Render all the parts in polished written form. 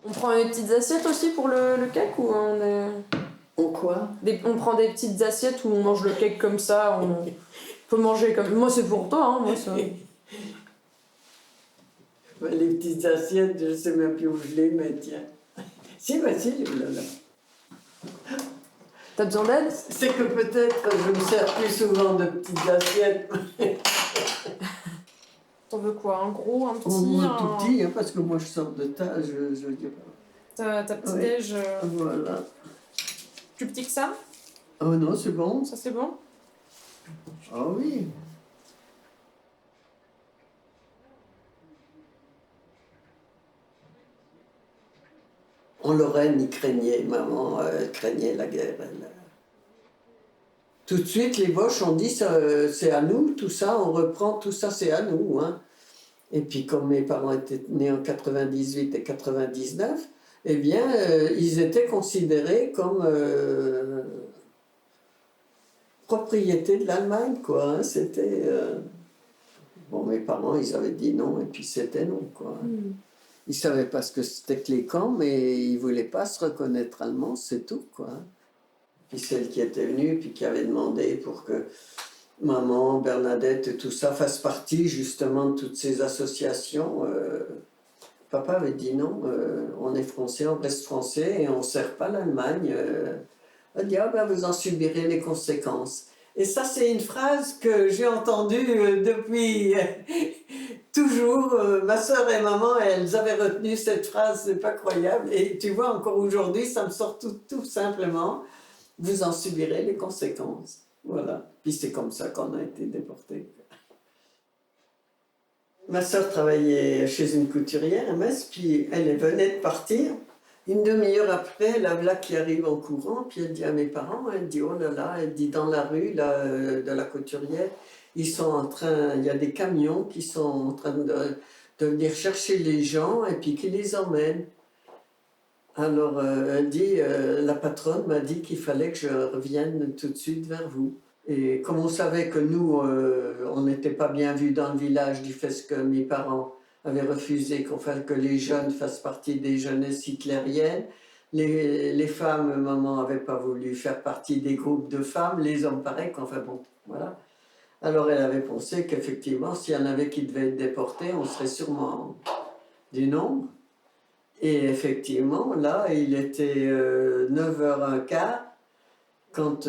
On prend des petites assiettes aussi pour le cake ou on est... En quoi? On prend des petites assiettes où on mange le cake comme ça, on peut manger comme... Moi c'est pour toi, hein, moi ça... Les petites assiettes, je ne sais même plus où je les mets, tiens. Si, bah si, là. T'as besoin d'aide? C'est que peut-être je me sers plus souvent de petites assiettes. T'en veux quoi? Un gros, un petit? Tout petit, hein, parce que moi je sors de tas, je dis pas. Ta petite Oui. déj Voilà. plus petit que ça? Oh non, c'est bon. Ça c'est bon? Ah oui. En Lorraine, ils craignaient, maman craignait la guerre. Tout de suite, les Boches ont dit, c'est à nous, tout ça, on reprend, tout ça, c'est à nous. Hein. Et puis, comme mes parents étaient nés en 98 et 99, eh bien, ils étaient considérés comme propriété de l'Allemagne, quoi. Hein. C'était... Bon, mes parents, ils avaient dit non, et puis c'était non, quoi. Ils ne savaient pas ce que c'était que les camps, mais ils ne voulaient pas se reconnaître allemands, c'est tout, quoi. Puis celle qui était venue, puis qui avait demandé pour que maman, Bernadette et tout ça fassent partie, justement, de toutes ces associations. Papa avait dit non, on est français, on reste français, et on ne sert pas l'Allemagne. Il a dit, ah ben, vous en subirez les conséquences. Et ça, c'est une phrase que j'ai entendue depuis toujours. Ma soeur et maman, elles avaient retenu cette phrase, c'est pas croyable. Et tu vois, encore aujourd'hui, ça me sort tout simplement. Vous en subirez les conséquences. Voilà. Puis c'est comme ça qu'on a été déportés. Ma soeur travaillait chez une couturière à Metz, puis elle venait de partir. Une demi-heure après, la voilà qui arrive en courant, puis elle dit à mes parents, elle dit, oh là là, elle dit, dans la rue là, de la couturière, ils sont en train, il y a des camions qui sont en train de venir chercher les gens et puis qui les emmènent. Alors, elle dit, la patronne m'a dit qu'il fallait que je revienne tout de suite vers vous. Et comme on savait que nous, on n'était pas bien vus dans le village du fait que mes parents avaient refusé que les jeunes fassent partie des jeunesses hitlériennes, les femmes, maman n'avait pas voulu faire partie des groupes de femmes, les hommes pareil, enfin bon, voilà. Alors elle avait pensé qu'effectivement, s'il y en avait qui devaient être déportés, on serait sûrement du nombre. Et effectivement, là, il était 9h15 quand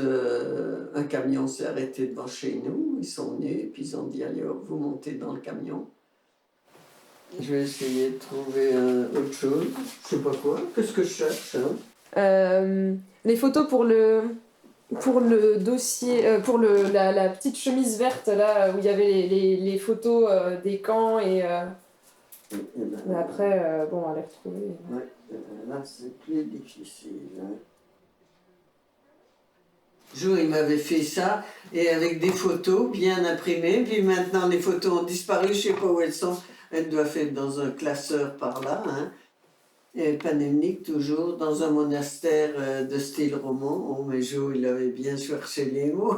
un camion s'est arrêté devant chez nous. Ils sont venus et puis ils ont dit, allez hop, vous montez dans le camion. Je vais essayer de trouver autre chose. Je sais pas quoi. Qu'est-ce que je cherche, hein? Les photos pour le dossier, pour la petite chemise verte là où il y avait les photos des camps et mais après, bon, à les retrouver. Ouais, là c'est plus difficile. Hein. Jour, il m'avait fait ça, et avec des photos bien imprimées, puis maintenant les photos ont disparu, je ne sais pas où elles sont. Elles doivent être dans un classeur par là. Hein. Et Panelnik, toujours dans un monastère de style roman. Oh, mais Jo, il avait bien cherché les mots.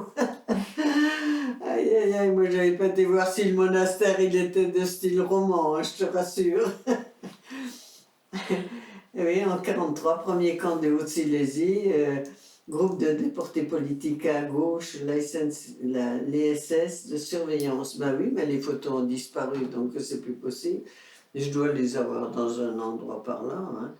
Aïe, aïe, aïe, moi, j'avais pas été voir si le monastère, il était de style roman, hein, je te rassure. Et oui, en 1943, premier camp de Haute-Silésie, groupe de déportés politiques à gauche, les SS de surveillance. Ben oui, mais les photos ont disparu, donc c'est plus possible. Je dois les avoir dans un endroit par là. Hein.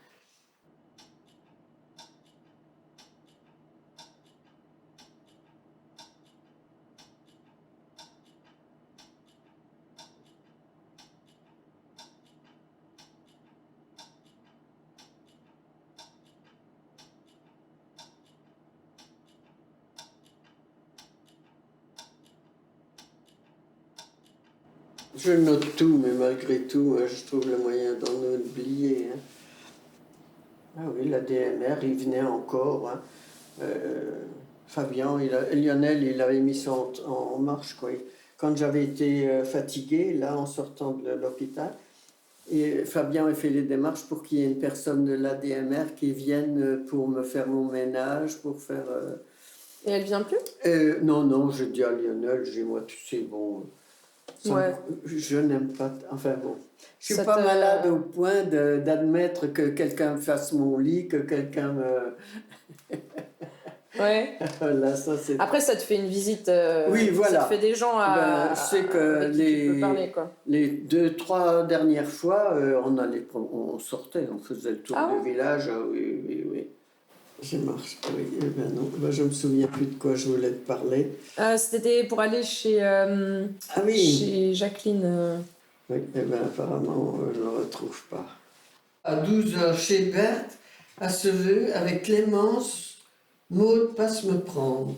Je note tout, mais malgré tout, je trouve le moyen d'en oublier. Hein. Ah oui, la DMR, il venait encore. Hein. Fabien, Lionel, il avait mis ça en marche. Quoi. Quand j'avais été fatigué, là, en sortant de l'hôpital, et Fabien a fait les démarches pour qu'il y ait une personne de l'ADMR qui vienne pour me faire mon ménage, pour faire... Et elle vient plus? Non, je dis à Lionel, j'ai moi, c'est bon. Ouais. Je n'aime pas. Enfin bon. Je suis Ça pas te- malade au point d'admettre que quelqu'un fasse mon lit, que quelqu'un me. Ouais. Voilà, ça c'est. Après, ça te fait une visite. Oui, voilà. Ça te fait des gens Ben, je sais que avec qui tu peux parler, quoi. les 2, 3 dernières fois, on sortait, on faisait le tour Ah du ouais? village. Ah oui, oui, oui, oui. Je marche, oui. Eh ben non, ben, je me souviens plus de quoi je voulais te parler. C'était pour aller Ah oui. chez Jacqueline. Oui, eh ben apparemment, je ne le retrouve pas. À 12 heures chez Berthe, à Seveux, avec Clémence, Maud passe me prendre.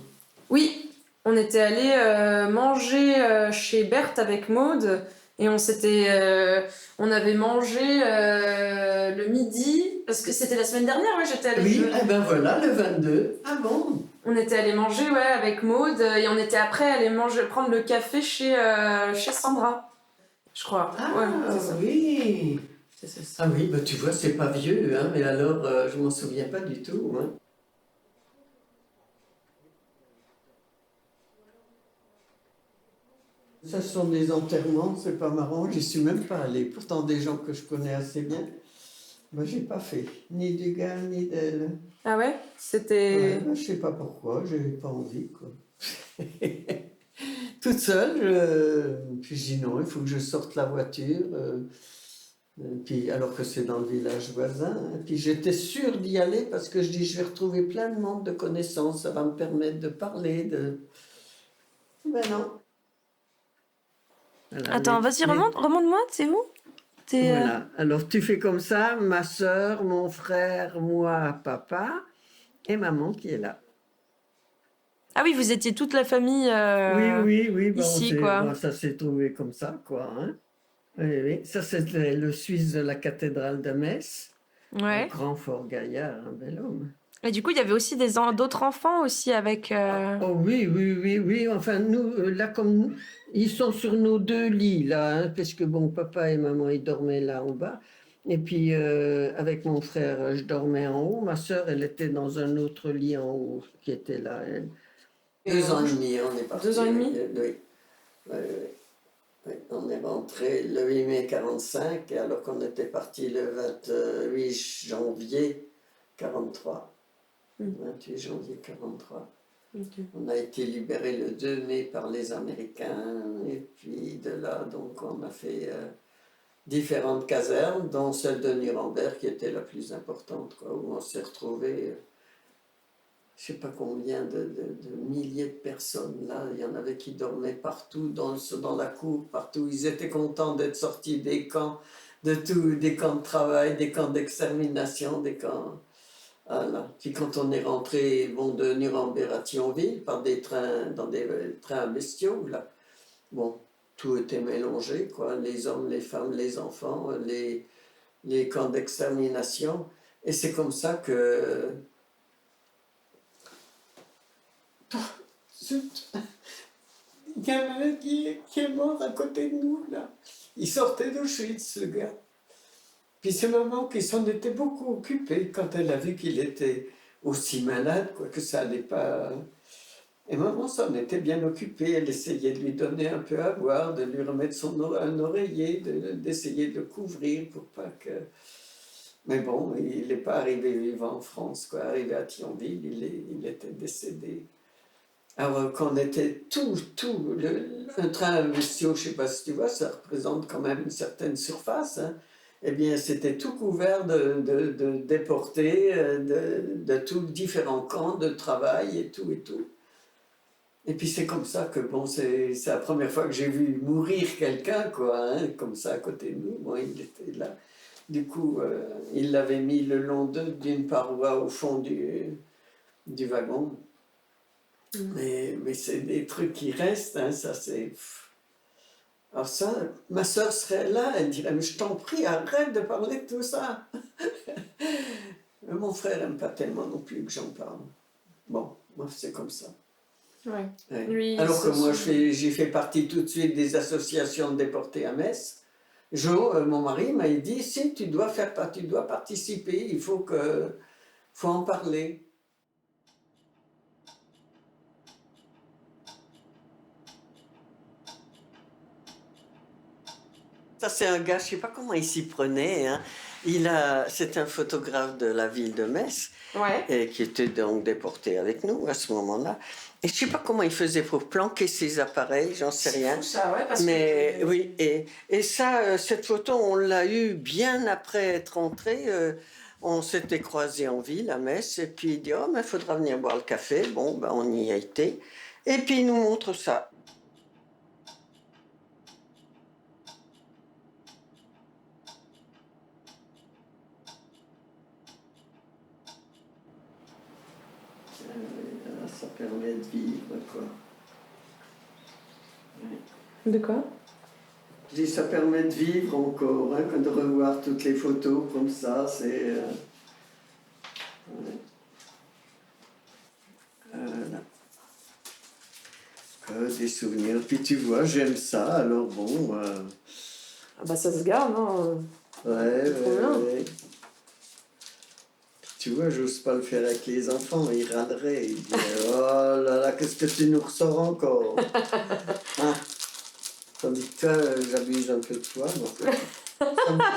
Oui, on était allé manger chez Berthe avec Maude et on avait mangé le midi parce que c'était la semaine dernière, ouais, j'étais allée. Oui, eh ben voilà, le 22. Ah bon? On était allé manger, ouais, avec Maude et on était après allé prendre le café chez Sandra, je crois. Ah Ouais, c'est ça. oui. C'est ça. Ah oui, bah tu vois, c'est pas vieux, hein, mais alors je m'en souviens pas du tout. Hein. Ça ce sont des enterrements, c'est pas marrant, j'y suis même pas allée. Pourtant des gens que je connais assez bien, bah j'ai pas fait, ni du gars ni d'elle. Ah ouais? C'était. Ouais, bah, je sais pas pourquoi, j'avais pas envie quoi. Toute seule, puis je dis non, il faut que je sorte la voiture. Puis, alors que c'est dans le village voisin. Hein. Puis j'étais sûre d'y aller parce que je dis je vais retrouver plein de monde de connaissances, ça va me permettre de parler. Ben non. Voilà, Attends, vas-y, remonte-moi, c'est où? Voilà. Alors tu fais comme ça, ma soeur, mon frère, moi, papa et maman qui est là. Ah oui, vous étiez toute la famille Oui, oui, oui, ben, ici, quoi. ben, ça s'est trouvé comme ça, quoi. Hein. Oui, oui. Ça, c'est le Suisse de la cathédrale de Metz. Un Ouais. grand fort gaillard, un bel homme. Et du coup, il y avait aussi d'autres enfants aussi avec... Oh oui, oui, oui, oui. Enfin, nous, là, comme nous, ils sont sur nos 2 lits, là, hein, parce que, bon, papa et maman, ils dormaient là en bas. Et puis, avec mon frère, je dormais en haut. Ma sœur, elle était dans un autre lit en haut, qui était là, elle. 2 ans et demi, on est parti. 2 ans et demi? Oui, oui, oui, oui. On est rentré le 8 mai 45, et alors qu'on était parti le 28 janvier 43. 28 janvier 43. Okay. On a été libéré le 2 mai par les Américains, et puis de là, donc, on a fait différentes casernes, dont celle de Nuremberg, qui était la plus importante, quoi, où on s'est retrouvé, je sais pas combien de milliers de personnes là. Il y en avait qui dormaient partout, dans la cour, partout. Ils étaient contents d'être sortis des camps, des camps de travail, des camps d'extermination, des camps. Voilà. Puis quand on est rentré de Nuremberg à Thionville par des trains, dans des trains bestiaux, là, bon, tout était mélangé, quoi, les hommes, les femmes, les enfants, les camps d'extermination. Et c'est comme ça que... Zut. Il y en a un qui est mort à côté de nous, là. Il sortait d'Auschwitz, le gars. Puis c'est maman qui s'en était beaucoup occupée quand elle a vu qu'il était aussi malade, quoi, que ça allait pas. Et maman s'en était bien occupée. Elle essayait de lui donner un peu à boire, de lui remettre un oreiller, d'essayer de le couvrir pour pas que. Mais bon, il n'est pas arrivé vivant en France, quoi. Arrivé à Thionville, il était décédé. Alors qu'on était un train bestiaux, je ne sais pas si tu vois, ça représente quand même une certaine surface. Hein. Eh bien, c'était tout couvert de déportés, de tous différents camps de travail et tout et tout. Et puis c'est comme ça que, bon, c'est la première fois que j'ai vu mourir quelqu'un, quoi, hein, comme ça à côté de nous. Bon, il était là. Du coup, il l'avait mis le long d'une paroi au fond du wagon. Mais c'est des trucs qui restent, hein, ça c'est... Alors ça, ma soeur serait là, elle dirait, mais je t'en prie, arrête de parler de tout ça. Mon frère n'aime pas tellement non plus que j'en parle. Bon, moi c'est comme ça. Ouais. Ouais. Lui, Alors que moi j'ai fait partie tout de suite des associations de déportés à Metz. Jo, mon mari m'a dit, si tu dois participer, il faut en parler. Ça, c'est un gars, je ne sais pas comment il s'y prenait. Hein. C'est un photographe de la ville de Metz, Ouais. et qui était donc déporté avec nous à ce moment-là. Et je ne sais pas comment il faisait pour planquer ses appareils, j'en sais rien. Fou, ça, ouais, parce Mais que... oui, et ça, cette photo, on l'a eue bien après être entré. On s'était croisés en ville à Metz, et puis il dit oh, mais il faudra venir boire le café. Bon, ben, on y a été. Et puis il nous montre ça. Ça permet de vivre, quoi. De quoi? Je dis, ça permet de vivre encore, hein, de revoir toutes les photos comme ça, c'est... des souvenirs. Puis tu vois, j'aime ça, alors bon... Ah bah ça se garde, hein. Ouais, Trop bien. ouais. Tu vois, j'ose pas le faire avec les enfants, ils râleraient, ils diraient « Oh là là, qu'est-ce que tu nous ressors encore ?» Hein. Tandis que toi, j'abuse un peu de toi, mais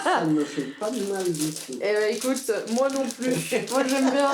ça ne me fait pas de mal du tout. Eh ben écoute, moi non plus. Moi j'aime bien.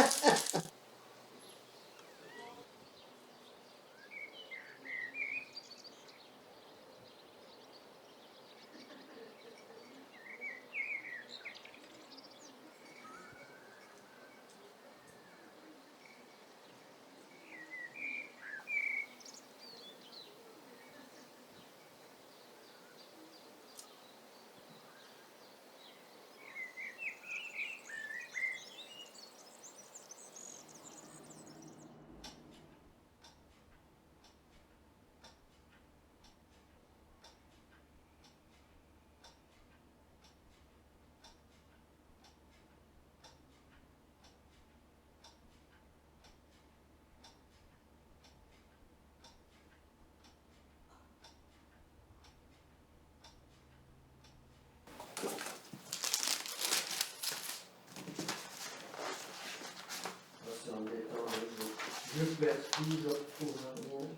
Je perds tout, je retrouve rien.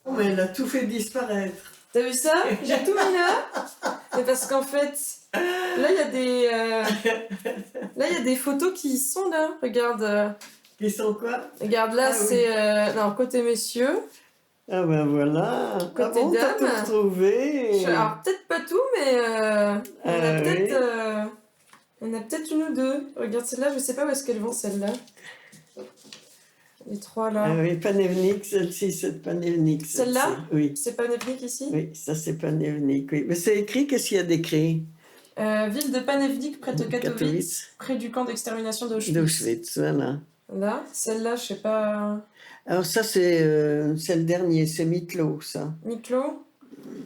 Oh, mais elle a tout fait disparaître. T'as vu ça? J'ai tout mis là. Mais parce qu'en fait, là il y a des, là il y a des photos qui sont là. Regarde, Ils sont quoi? regarde là, Ah oui. c'est non côté messieurs. Ah ben voilà. Côté Ah bon, t'as tout dame. retrouvé. Alors peut-être pas tout, mais on a Ah peut-être, oui. on a peut-être une ou deux. Regarde celle-là, je sais pas où est-ce qu'elles vont celles-là. Les trois là. Ah oui, Panevnik, celle-ci, c'est Panevnik. Celle-là? Oui. C'est pas Panevnik ici? Oui, ça c'est Panevnik, oui. Mais c'est écrit, qu'est-ce qu'il y a d'écrit? Ville de Panevnik près de Katowice, Katowice. près du camp d'extermination d'Auschwitz. D'Auschwitz, voilà. Là, celle-là, je sais pas. Alors ça c'est le dernier, c'est Mitlo, ça. Mitlo?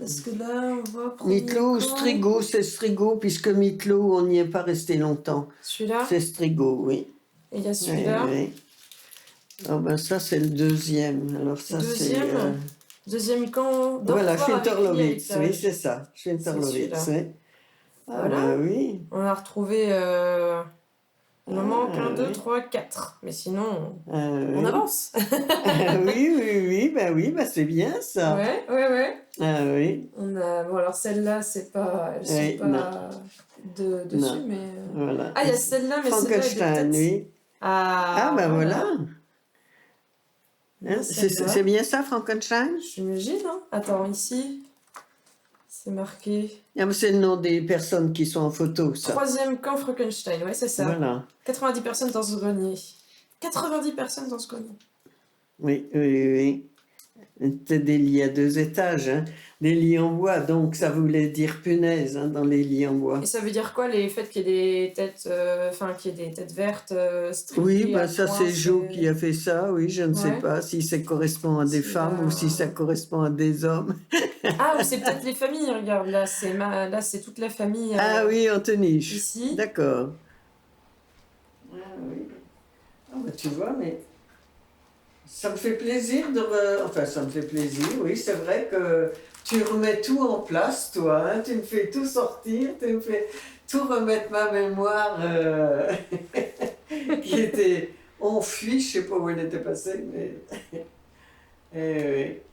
Est-ce que là, on voit premier Mitlo ou camp? Strigo, c'est Strigo, puisque Mitlo, on n'y est pas resté longtemps. Celui-là? C'est Strigo, oui. Et il y a celui-là. Oui, oui. Ah ben ça c'est le deuxième. Alors ça Deuxième? c'est... Deuxième camp. Voilà, Dortoir avec Schinterlowitz, Liebig. oui c'est ça. Schinterlowitz, celui-là. oui. Ah Voilà. ben oui. On a retrouvé. Il en manque Ah, 1, 2, oui. 3, 4. Mais sinon, Ah, on oui. avance. Ah, oui, ben c'est bien ça. Ouais, ouais, ouais. Ah oui, On a... Bon, alors celle-là, c'est pas... elles sont Oui, pas dessus, Non. mais... voilà. Ah, il y a celle-là, mais celle-là, elle est Frankenstein, peut-être... oui. Ah, Ah ben voilà. Il y a Hein, celle-là. c'est bien ça, Frankenstein? J'imagine, hein. Attends, ici, c'est marqué... Ah, mais c'est le nom des personnes qui sont en photo, ça. Troisième camp Frankenstein, ouais, c'est ça. Voilà. 90 personnes dans ce grenier. 90 personnes dans ce grenier. Oui, oui, oui. C'était des lits à 2 étages, hein. Des lits en bois, donc ça voulait dire punaise, hein, dans les lits en bois. Et ça veut dire quoi, les faits qu'il y ait des têtes... Enfin, qu'il y ait des têtes vertes, striées Oui, à ben ça points, c'est Jo qui a fait ça, oui, je ne sais Ouais. pas si ça correspond à des C'est femmes ou si ça correspond à des hommes. Ah, ou c'est peut-être les familles, regarde, là, c'est toute la famille. Ah oui, Antoniche. Ici. D'accord. Ah oui. Ah bah tu vois, mais Ça me fait plaisir enfin, ça me fait plaisir, oui, c'est vrai que tu remets tout en place, toi, hein, tu me fais tout sortir, tu me fais tout remettre ma mémoire qui était enfuie, je sais pas où elle était passée, mais... Eh oui.